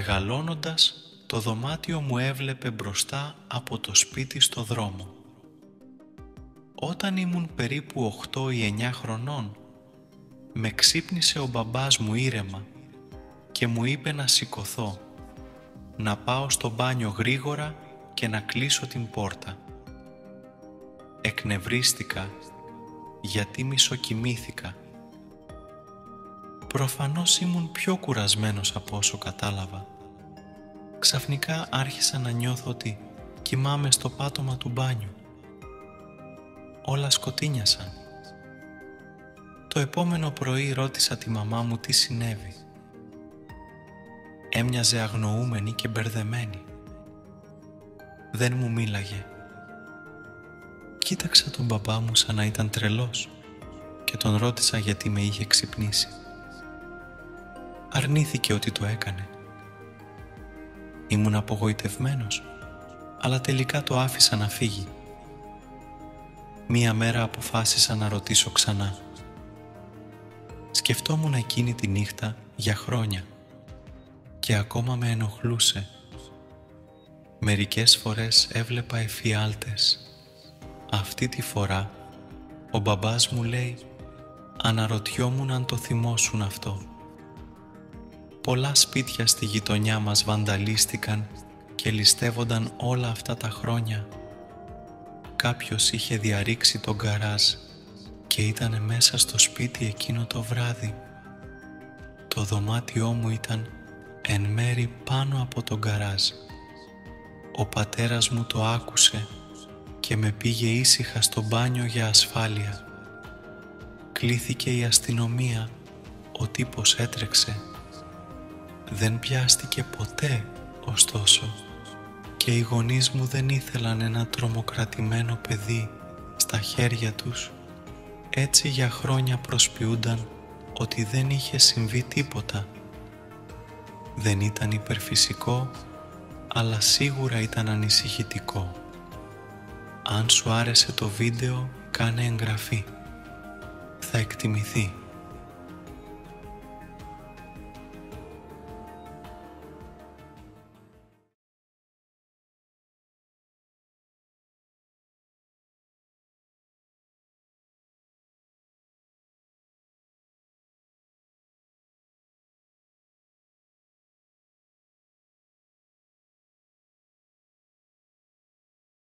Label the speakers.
Speaker 1: Μεγαλώνοντας, το δωμάτιο μου έβλεπε μπροστά από το σπίτι στο δρόμο. Όταν ήμουν περίπου 8 ή 9 χρονών, με ξύπνησε ο μπαμπάς μου ήρεμα και μου είπε να σηκωθώ, να πάω στο μπάνιο γρήγορα και να κλείσω την πόρτα. Εκνευρίστηκα γιατί μισοκοιμήθηκα. Προφανώς ήμουν πιο κουρασμένος από όσο κατάλαβα. Ξαφνικά άρχισα να νιώθω ότι κοιμάμαι στο πάτωμα του μπάνιου. Όλα σκοτίνιασαν. Το επόμενο πρωί ρώτησα τη μαμά μου τι συνέβη. Έμοιαζε αγνοούμενη και μπερδεμένη. Δεν μου μίλαγε. Κοίταξα τον μπαμπά μου σαν να ήταν τρελός και τον ρώτησα γιατί με είχε ξυπνήσει. Αρνήθηκε ότι το έκανε. Ήμουν απογοητευμένος, αλλά τελικά το άφησα να φύγει. Μία μέρα αποφάσισα να ρωτήσω ξανά. Σκεφτόμουν εκείνη τη νύχτα για χρόνια και ακόμα με ενοχλούσε. Μερικές φορές έβλεπα εφιάλτες. Αυτή τη φορά ο μπαμπάς μου λέει «Αναρωτιόμουν αν το θυμόσουν αυτό». Πολλά σπίτια στη γειτονιά μας βανταλίστηκαν και ληστεύονταν όλα αυτά τα χρόνια. Κάποιος είχε διαρρήξει τον γκαράζ και ήταν μέσα στο σπίτι εκείνο το βράδυ. Το δωμάτιό μου ήταν εν μέρη πάνω από τον γκαράζ. Ο πατέρας μου το άκουσε και με πήγε ήσυχα στο μπάνιο για ασφάλεια. Κλήθηκε η αστυνομία, ο τύπος έτρεξε. Δεν πιάστηκε ποτέ, ωστόσο, και οι γονείς μου δεν ήθελαν ένα τρομοκρατημένο παιδί στα χέρια τους. Έτσι για χρόνια προσποιούνταν ότι δεν είχε συμβεί τίποτα. Δεν ήταν υπερφυσικό, αλλά σίγουρα ήταν ανησυχητικό. Αν σου άρεσε το βίντεο, κάνε εγγραφή. Θα εκτιμηθεί.